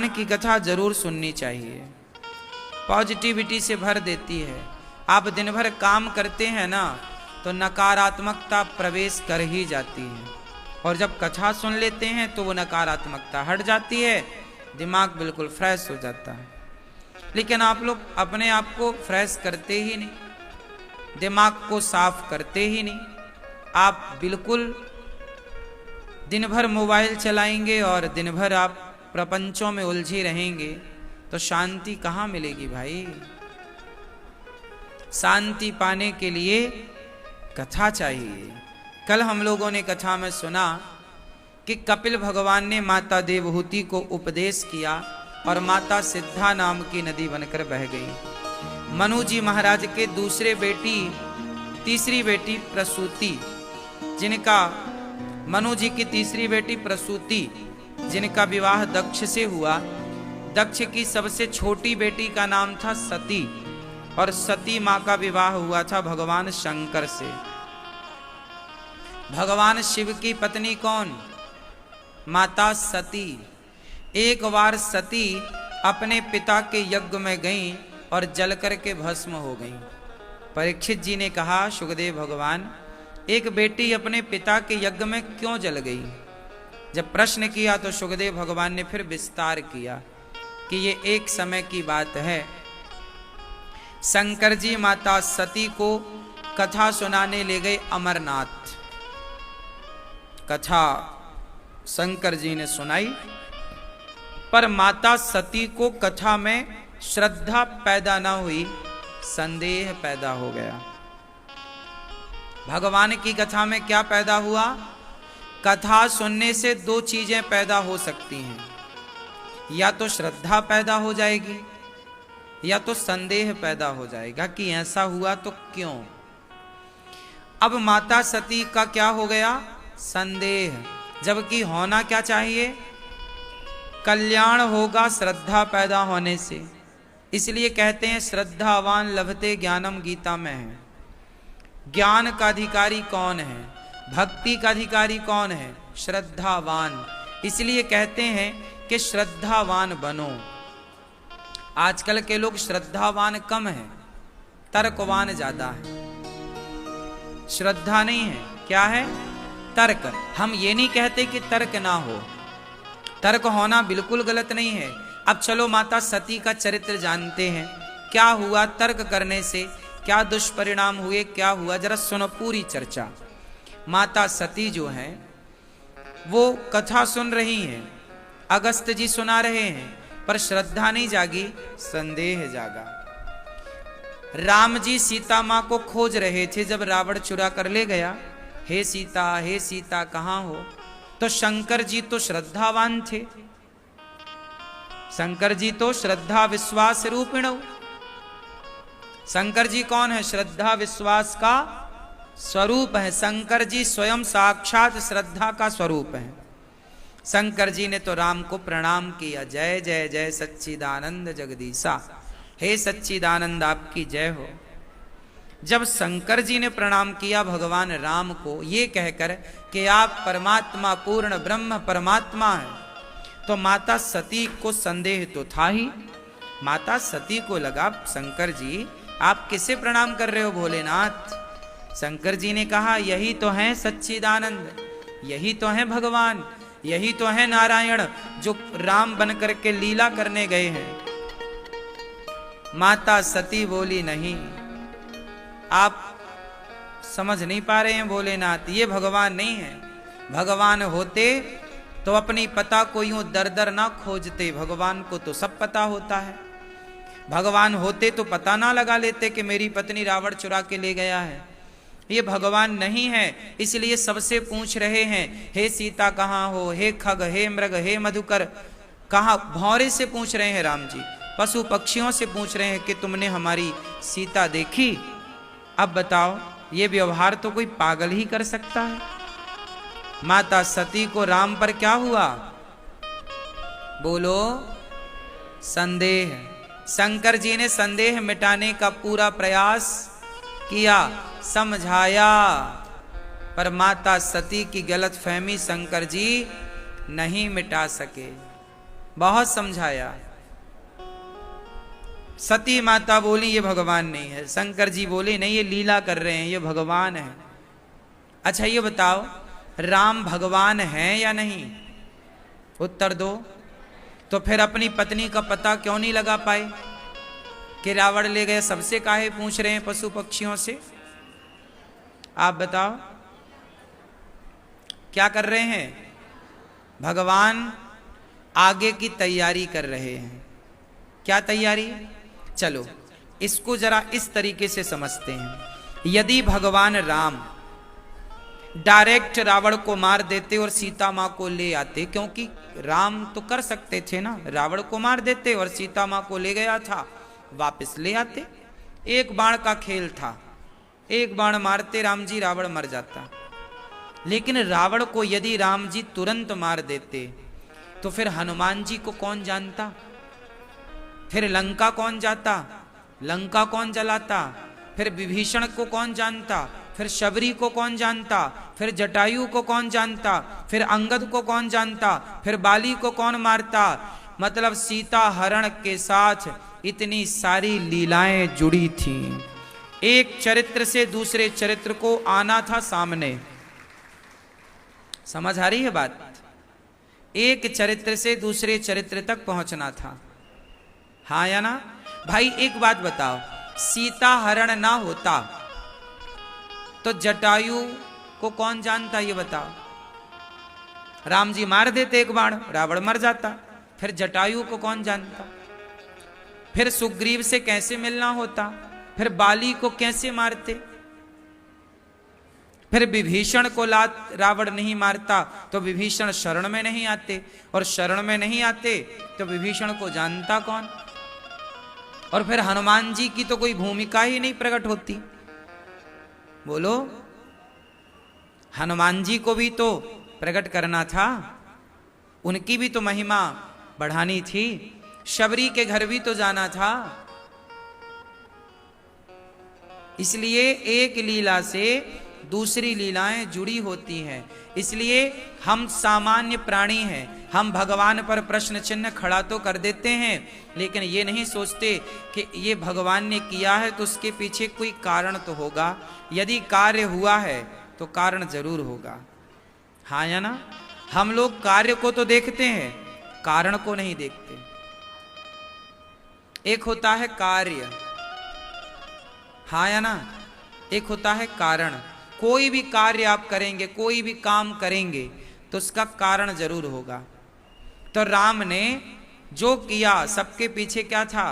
भगवान की कथा जरूर सुननी चाहिए, पॉजिटिविटी से भर देती है। आप दिन भर काम करते हैं ना, तो नकारात्मकता प्रवेश कर ही जाती है, और जब कथा सुन लेते हैं तो वो नकारात्मकता हट जाती है, दिमाग बिल्कुल फ्रेश हो जाता है। लेकिन आप लोग अपने आप को फ्रेश करते ही नहीं, दिमाग को साफ करते ही नहीं। आप बिल्कुल दिन भर मोबाइल चलाएंगे और दिन भर आप प्रपंचों में उलझे रहेंगे, तो शांति कहाँ मिलेगी भाई। शांति पाने के लिए कथा चाहिए। कल हम लोगों ने कथा में सुना कि कपिल भगवान ने माता देवहूति को उपदेश किया और माता सिद्धा नाम की नदी बनकर बह गई। मनु जी महाराज के तीसरी बेटी प्रसूति, जिनका मनु जी की तीसरी बेटी प्रसूति, जिनका विवाह दक्ष से हुआ। दक्ष की सबसे छोटी बेटी का नाम था सती, और सती मां का विवाह हुआ था भगवान शंकर से। भगवान शिव की पत्नी कौन? माता सती। एक बार सती अपने पिता के यज्ञ में गईं और जल करके भस्म हो गईं। परीक्षित जी ने कहा, सुखदेव भगवान, एक बेटी अपने पिता के यज्ञ में क्यों जल गई? जब प्रश्न किया तो सुखदेव भगवान ने फिर विस्तार किया कि ये एक समय की बात है। शंकर जी माता सती को कथा सुनाने ले गए अमरनाथ। कथा शंकर जी ने सुनाई, पर माता सती को कथा में श्रद्धा पैदा ना हुई, संदेह पैदा हो गया। भगवान की कथा में क्या पैदा हुआ? कथा सुनने से दो चीजें पैदा हो सकती हैं, या तो श्रद्धा पैदा हो जाएगी या तो संदेह पैदा हो जाएगा कि ऐसा हुआ तो क्यों। अब माता सती का क्या हो गया? संदेह, जबकि होना क्या चाहिए? कल्याण होगा श्रद्धा पैदा होने से। इसलिए कहते हैं श्रद्धावान लभते ज्ञानम, गीता में है। ज्ञान का अधिकारी कौन है? भक्ति का अधिकारी कौन है? श्रद्धावान। इसलिए कहते हैं कि श्रद्धावान बनो। आजकल के लोग श्रद्धावान कम हैं, तर्कवान ज्यादा है। श्रद्धा नहीं है, क्या है? तर्क। हम ये नहीं कहते कि तर्क ना हो, तर्क होना बिल्कुल गलत नहीं है। अब चलो माता सती का चरित्र जानते हैं। क्या हुआ तर्क करने से, क्या दुष्परिणाम हुए, क्या हुआ, जरा सुनो पूरी चर्चा। माता सती जो है वो कथा सुन रही हैं, अगस्त जी सुना रहे हैं, पर श्रद्धा नहीं जागी, संदेह जागा। राम जी सीता मां को खोज रहे थे जब रावण चुरा कर ले गया। हे सीता कहां हो? तो शंकर जी तो श्रद्धावान थे, शंकर जी तो श्रद्धा विश्वास रूपिण। शंकर जी कौन है? श्रद्धा विश्वास का स्वरूप है। शंकर जी स्वयं साक्षात श्रद्धा का स्वरूप है। शंकर जी ने तो राम को प्रणाम किया, जय जय जय सच्चिदानंद जगदीशा, हे सच्चिदानंद आपकी जय हो। जब शंकर जी ने प्रणाम किया भगवान राम को, ये कहकर कि आप परमात्मा पूर्ण ब्रह्म परमात्मा हैं, तो माता सती को संदेह तो था ही। माता सती को लगा, शंकर जी आप किसे प्रणाम कर रहे हो भोलेनाथ? शंकर जी ने कहा, यही तो है सच्चिदानंद, यही तो है भगवान, यही तो है नारायण जो राम बनकर के लीला करने गए हैं। माता सती बोली, नहीं, आप समझ नहीं पा रहे हैं भोलेनाथ, ये भगवान नहीं है। भगवान होते तो अपनी पता को यूं दर दर ना खोजते, भगवान को तो सब पता होता है। भगवान होते तो पता ना लगा लेते कि मेरी पत्नी रावण चुरा के ले गया है। ये भगवान नहीं है, इसलिए सबसे पूछ रहे हैं, हे सीता कहाँ हो? हे खग, हे मृग, हे मधुकर कहाँ? भौरे से पूछ रहे हैं राम जी, पशु पक्षियों से पूछ रहे हैं कि तुमने हमारी सीता देखी? अब बताओ, ये व्यवहार तो कोई पागल ही कर सकता है। माता सती को राम पर क्या हुआ? बोलो, संदेह। शंकर जी ने संदेह मिटाने का पूरा प्रयास किया, समझाया, पर माता सती की गलत फहमी शंकर जी नहीं मिटा सके। बहुत समझाया। सती माता बोली ये भगवान नहीं है। शंकर जी बोले नहीं, ये लीला कर रहे हैं, ये भगवान है। अच्छा ये बताओ, राम भगवान है या नहीं? उत्तर दो। तो फिर अपनी पत्नी का पता क्यों नहीं लगा पाए कि रावण ले गए? सबसे काहे पूछ रहे हैं पशु पक्षियों से? आप बताओ क्या कर रहे हैं? भगवान आगे की तैयारी कर रहे हैं। क्या तैयारी? चलो इसको जरा इस तरीके से समझते हैं। यदि भगवान राम डायरेक्ट रावण को मार देते और सीता मां को ले आते, क्योंकि राम तो कर सकते थे ना, रावण को मार देते और सीता मां को ले गया था, वापस ले आते। एक बाण का खेल था, एक बाण मारते राम जी, रावण मर जाता। लेकिन रावण को यदि राम जी तुरंत मार देते तो फिर हनुमान जी को कौन जानता? फिर लंका कौन जाता? लंका कौन जलाता? फिर विभीषण को कौन जानता? फिर शबरी को कौन जानता? फिर जटायु को कौन जानता? फिर अंगद को कौन जानता? फिर बाली को कौन मारता? मतलब सीता हरण के साथ इतनी सारी लीलाएं जुड़ी थीं। एक चरित्र से दूसरे चरित्र को आना था सामने। समझ आ रही है बात? एक चरित्र से दूसरे चरित्र तक पहुंचना था। हाँ या ना? भाई एक बात बताओ, सीता हरण ना होता तो जटायु को कौन जानता? ये बताओ। राम जी मार देते एक बाण, रावण मर जाता, फिर जटायु को कौन जानता? फिर सुग्रीव से कैसे मिलना होता? फिर बाली को कैसे मारते? फिर विभीषण को रावण नहीं मारता तो विभीषण शरण में नहीं आते, और शरण में नहीं आते तो विभीषण को जानता कौन? और फिर हनुमान जी की तो कोई भूमिका ही नहीं प्रकट होती। बोलो, हनुमान जी को भी तो प्रकट करना था, उनकी भी तो महिमा बढ़ानी थी, शबरी के घर भी तो जाना था। इसलिए एक लीला से दूसरी लीलाएं जुड़ी होती हैं। इसलिए हम सामान्य प्राणी हैं, हम भगवान पर प्रश्न चिन्ह खड़ा तो कर देते हैं, लेकिन ये नहीं सोचते कि ये भगवान ने किया है तो उसके पीछे कोई कारण तो होगा। यदि कार्य हुआ है तो कारण जरूर होगा। हाँ या ना? हम लोग कार्य को तो देखते हैं, कारण को नहीं देखते। एक होता है कार्य, हाँ या ना? एक होता है कारण। कोई भी कार्य आप करेंगे, कोई भी काम करेंगे तो उसका कारण जरूर होगा। तो राम ने जो किया सबके पीछे क्या था?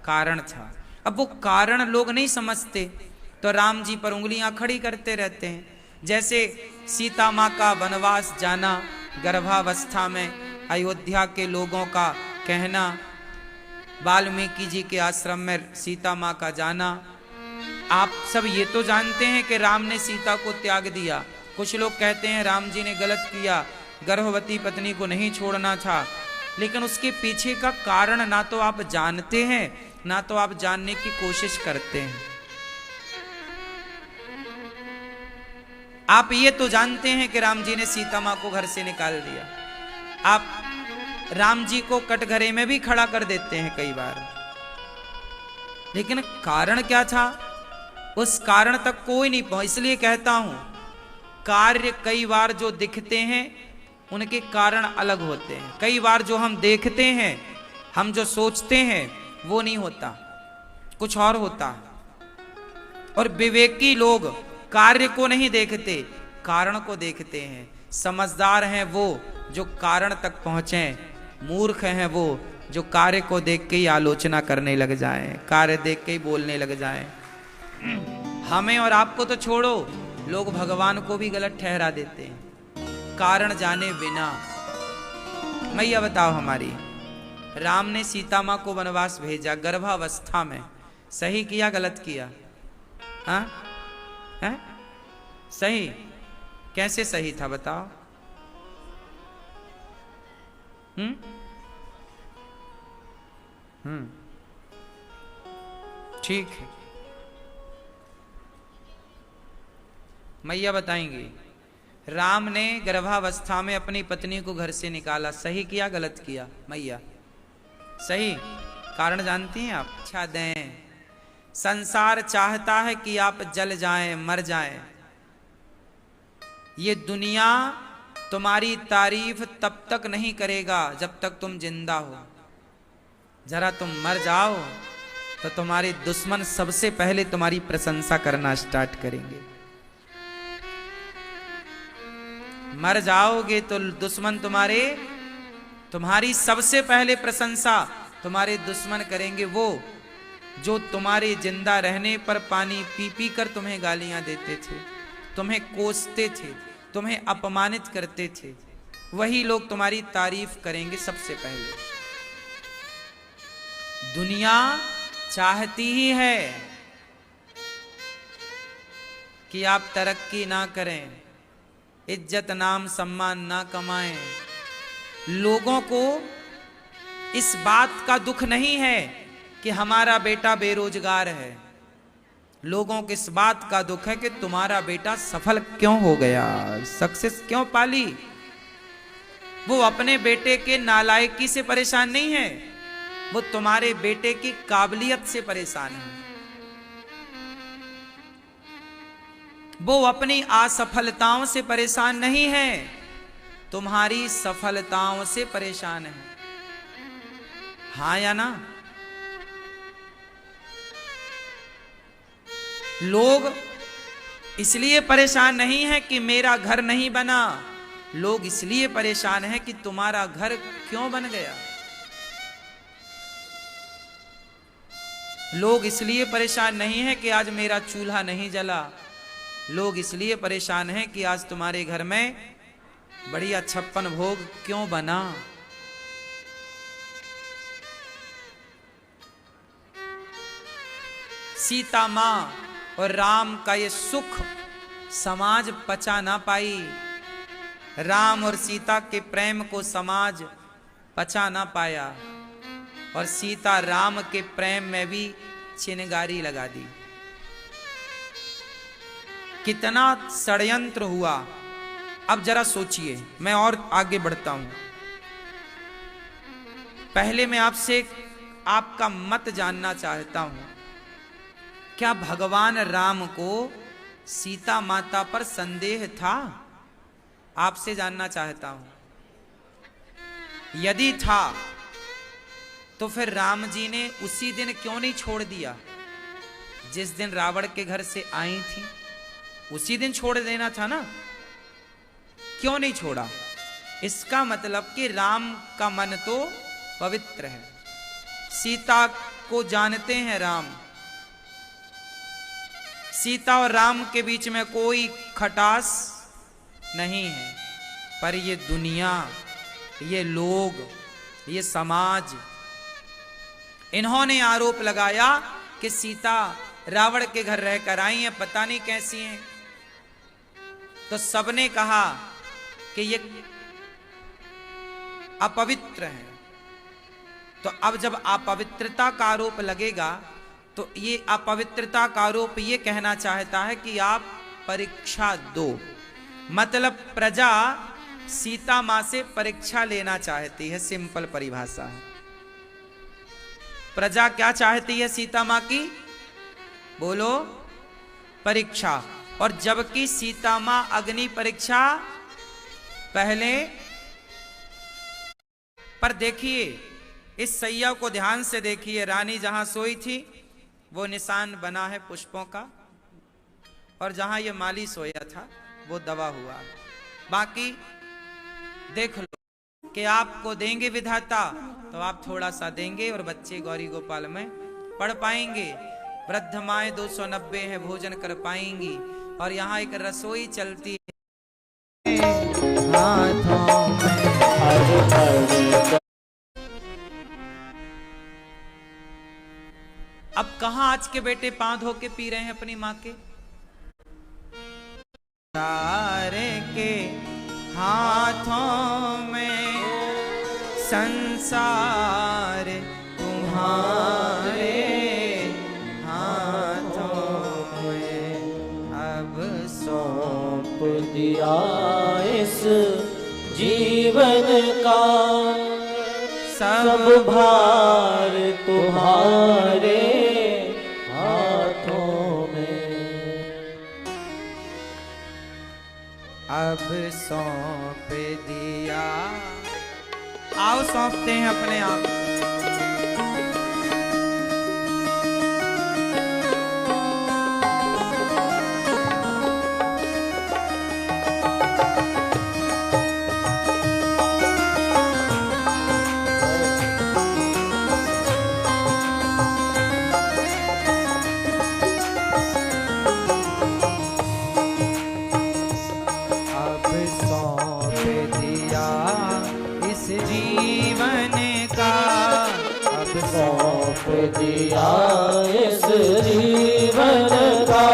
कारण था। अब वो कारण लोग नहीं समझते तो राम जी पर उंगलियां खड़ी करते रहते हैं। जैसे सीता माँ का वनवास जाना गर्भावस्था में, अयोध्या के लोगों का कहना, वाल्मीकि जी के आश्रम में सीता माँ का जाना। आप सब ये तो जानते हैं कि राम ने सीता को त्याग दिया। कुछ लोग कहते हैं राम जी ने गलत किया, गर्भवती पत्नी को नहीं छोड़ना था, लेकिन उसके पीछे का कारण ना तो आप जानते हैं, ना तो आप जानने की कोशिश करते हैं। आप ये तो जानते हैं कि राम जी ने सीता माँ को घर से निकाल दिया। आप राम जी को कटघरे में भी खड़ा कर देते हैं कई बार, लेकिन कारण क्या था? उस कारण तक कोई नहीं पहुंच। इसलिए कहता हूं, कार्य कई बार जो दिखते हैं उनके कारण अलग होते हैं। कई बार जो हम देखते हैं, हम जो सोचते हैं वो नहीं होता, कुछ और होता। और विवेकी लोग कार्य को नहीं देखते, कारण को देखते हैं। समझदार हैं वो जो कारण तक पहुंचे, मूर्ख हैं वो जो कार्य को देख के ही आलोचना करने लग जाएं, कार्य देख के ही बोलने लग जाएं। हमें और आपको तो छोड़ो, लोग भगवान को भी गलत ठहरा देते हैं कारण जाने बिना। मैया बताओ हमारी, राम ने सीता माँ को वनवास भेजा गर्भावस्था में, सही किया गलत किया? हाँ है? सही? कैसे सही था बताओ? ठीक है, मैया बताएंगी। राम ने गर्भावस्था में अपनी पत्नी को घर से निकाला, सही किया गलत किया मैया? सही। कारण जानती हैं आप? अच्छा दें, संसार चाहता है कि आप जल जाएं, मर जाएं। ये दुनिया तुम्हारी तारीफ तब तक नहीं करेगा जब तक तुम जिंदा हो। जरा तुम मर जाओ तो तुम्हारे दुश्मन सबसे पहले तुम्हारी प्रशंसा करना स्टार्ट करेंगे। मर जाओगे तो दुश्मन तुम्हारी सबसे पहले प्रशंसा तुम्हारे दुश्मन करेंगे, वो जो तुम्हारे जिंदा रहने पर पानी पी पी कर तुम्हें गालियां देते थे, तुम्हें कोसते थे, तुम्हें अपमानित करते थे, वही लोग तुम्हारी तारीफ करेंगे सबसे पहले। दुनिया चाहती ही है कि आप तरक्की ना करें, इज्जत नाम सम्मान ना कमाएं। लोगों को इस बात का दुख नहीं है कि हमारा बेटा बेरोजगार है, लोगों को इस बात का दुख है कि तुम्हारा बेटा सफल क्यों हो गया, सक्सेस क्यों पाली। वो अपने बेटे के नालायकी से परेशान नहीं है, वो तुम्हारे बेटे की काबिलियत से परेशान है। वो अपनी असफलताओं से परेशान नहीं है, तुम्हारी सफलताओं से परेशान है। हाँ या ना? लोग इसलिए परेशान नहीं है कि मेरा घर नहीं बना, लोग इसलिए परेशान है कि तुम्हारा घर क्यों बन गया। लोग इसलिए परेशान नहीं है कि आज मेरा चूल्हा नहीं जला, लोग इसलिए परेशान हैं कि आज तुम्हारे घर में बढ़िया 56 भोग क्यों बना। सीता मां और राम का ये सुख समाज पचा ना पाई, राम और सीता के प्रेम को समाज पचा ना पाया, और सीता राम के प्रेम में भी चिनगारी लगा दी। कितना षड्यंत्र हुआ। अब जरा सोचिए, मैं और आगे बढ़ता हूं। पहले मैं आपसे आपका मत जानना चाहता हूं, क्या भगवान राम को सीता माता पर संदेह था? आपसे जानना चाहता हूं। यदि था तो फिर राम जी ने उसी दिन क्यों नहीं छोड़ दिया जिस दिन रावण के घर से आई थी? उसी दिन छोड़ देना था ना, क्यों नहीं छोड़ा? इसका मतलब कि राम का मन तो पवित्र है, सीता को जानते हैं राम, सीता और राम के बीच में कोई खटास नहीं है। पर ये दुनिया, ये लोग, ये समाज, इन्होंने आरोप लगाया कि सीता रावण के घर रहकर आई है, पता नहीं कैसी हैं। तो सबने कहा कि ये अपवित्र है। तो अब जब अपवित्रता का आरोप लगेगा तो ये अपवित्रता का आरोप ये कहना चाहता है कि आप परीक्षा दो। मतलब प्रजा सीता मां से परीक्षा लेना चाहती है, सिंपल परिभाषा है। प्रजा क्या चाहती है सीता मां की? बोलो, परीक्षा। और जबकि सीता मां अग्नि परीक्षा पहले। पर देखिए, इस सैया को ध्यान से देखिए, रानी जहां सोई थी वो निशान बना है पुष्पों का, और जहां ये माली सोया था वो दबा हुआ। बाकी देख लो कि आपको देंगे विधाता तो आप थोड़ा सा देंगे और बच्चे गौरी गोपाल में पढ़ पाएंगे। वृद्ध माएं 290 है, भोजन कर पाएंगी। और यहाँ एक रसोई चलती है हाथों में। अब कहां आज के बेटे पांव धो के पी रहे हैं अपनी मां के? तारे के हाथों में संसार तुम्हारे हाथों में अब सौंप दिया। सब भार तुम्हारे हाथों में। अब सौंप दिया, आओ सौंपते हैं अपने आप। सौंप दिया इस जीवन का,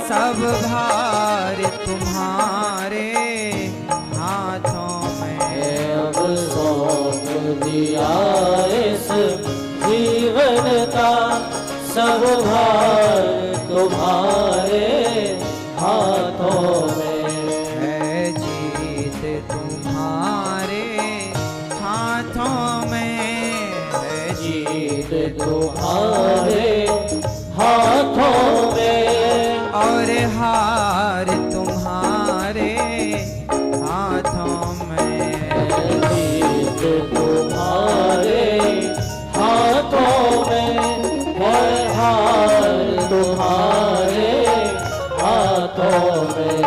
सब भार तुम्हारे हाथों में। अब सौंप दिया इस जीवन का, सब भार तुम्हारे हाथों में। है जीत तुम्हारे हाथों में, जीत तुम्हारे हाथों में, और हार तुम्हारे हाथों में। जीत तुम्हारे हाथों में, और हार तुम्हारे हाथों में।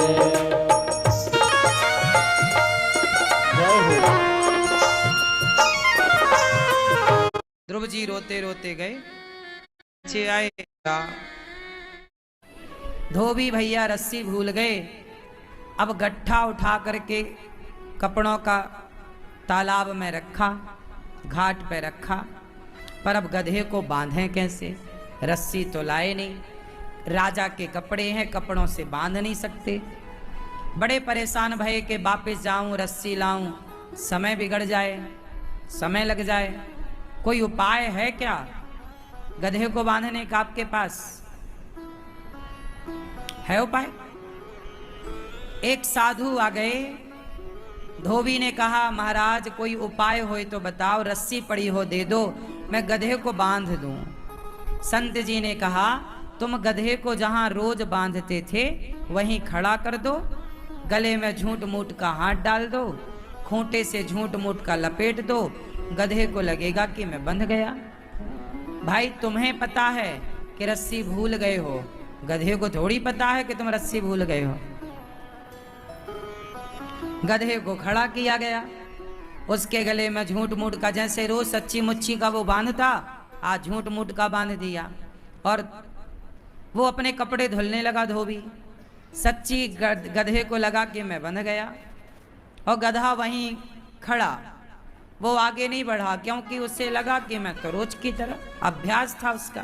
ध्रुव जी रोते रोते गए, पीछे आए, धोबी भैया रस्सी भूल गए। अब गट्ठा उठा करके कपड़ों का तालाब में रखा, घाट पे रखा, पर अब गधे को बांधें कैसे? रस्सी तो लाए नहीं, राजा के कपड़े हैं, कपड़ों से बांध नहीं सकते। बड़े परेशान भये कि वापस जाऊं, रस्सी लाऊं, समय बिगड़ जाए, समय लग जाए। कोई उपाय है क्या गधे को बांधने का? आपके पास है उपाय? एक साधु आ गए, धोबी ने कहा महाराज कोई उपाय हो तो बताओ, रस्सी पड़ी हो दे दो, मैं गधे को बांध दूं। संत जी ने कहा तुम गधे को जहां रोज बांधते थे वहीं खड़ा कर दो, गले में झूठ मूठ का हाथ डाल दो, खूंटे से झूठ मूठ का लपेट दो, गधे को लगेगा कि मैं बंध गया। भाई तुम्हें पता है कि रस्सी भूल गए हो, गधे को थोड़ी पता है कि तुम रस्सी भूल गए हो। गधे को खड़ा किया गया, उसके गले में झूठ मूठ का, जैसे रोज सच्ची मुच्ची का वो बांधता, आज झूठ मूठ का बांध दिया। और वो अपने कपड़े धुलने लगा धोबी। सच्ची गधे को लगा कि मैं बंध गया, और गधा वहीं खड़ा, वो आगे नहीं बढ़ा, क्योंकि उससे लगा कि मैं तो रोज की तरह, अभ्यास था उसका।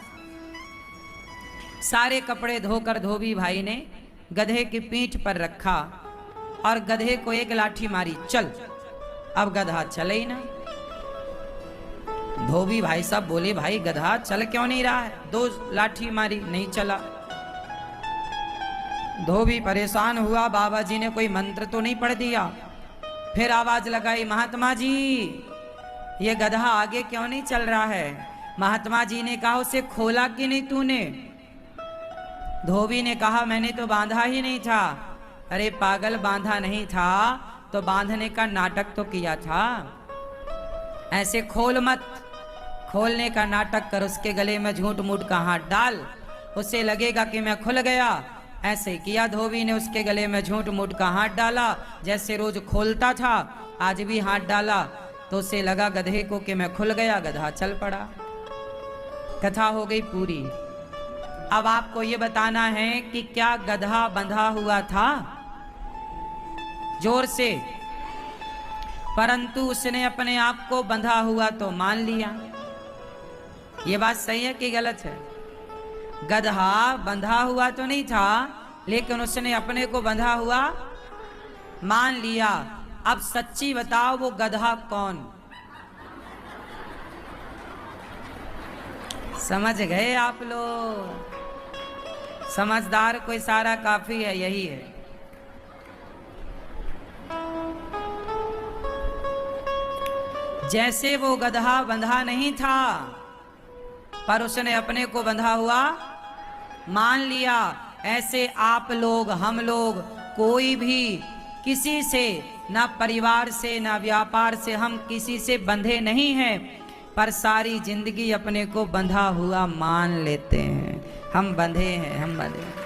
सारे कपड़े धोकर धोबी भाई ने गधे की पीठ पर रखा और गधे को एक लाठी मारी, चल। अब गधा चले ही ना। धोबी भाई साहब बोले भाई गधा चल क्यों नहीं रहा है? दो लाठी मारी, नहीं चला। धोबी परेशान हुआ, बाबा जी ने कोई मंत्र तो नहीं पढ़ दिया? फिर आवाज लगाई, महात्मा जी ये गधा आगे क्यों नहीं चल रहा है? महात्मा जी ने कहा उसे खोला कि नहीं तूने? धोबी ने कहा मैंने तो बांधा ही नहीं था। अरे पागल, बांधा नहीं था तो बांधने का नाटक तो किया था। ऐसे खोल मत, खोलने का नाटक कर, उसके गले में झूठ मूठ का हाथ डाल, उसे लगेगा कि मैं खुल गया। ऐसे किया धोबी ने, उसके गले में झूठ मूठ का हाथ डाला, जैसे रोज खोलता था आज भी हाथ डाला, तो उसे लगा गधे को कि मैं खुल गया, गधा चल पड़ा। कथा हो गई पूरी। अब आपको ये बताना है कि क्या गधा बंधा हुआ था? जोर से। परंतु उसने अपने आप को बंधा हुआ तो मान लिया। ये बात सही है कि गलत है? गधा बंधा हुआ तो नहीं था, लेकिन उसने अपने को बंधा हुआ मान लिया। अब सच्ची बताओ वो गधा कौन? समझ गए आप लोग? समझदार को इशारा काफी है, यही है। जैसे वो गधा बंधा नहीं था, पर उसने अपने को बंधा हुआ मान लिया, ऐसे आप लोग, हम लोग, कोई भी किसी से, ना परिवार से ना व्यापार से, हम किसी से बंधे नहीं हैं, पर सारी जिंदगी अपने को बंधा हुआ मान लेते हैं। हम बंधे हैं, हम बंधे हैं।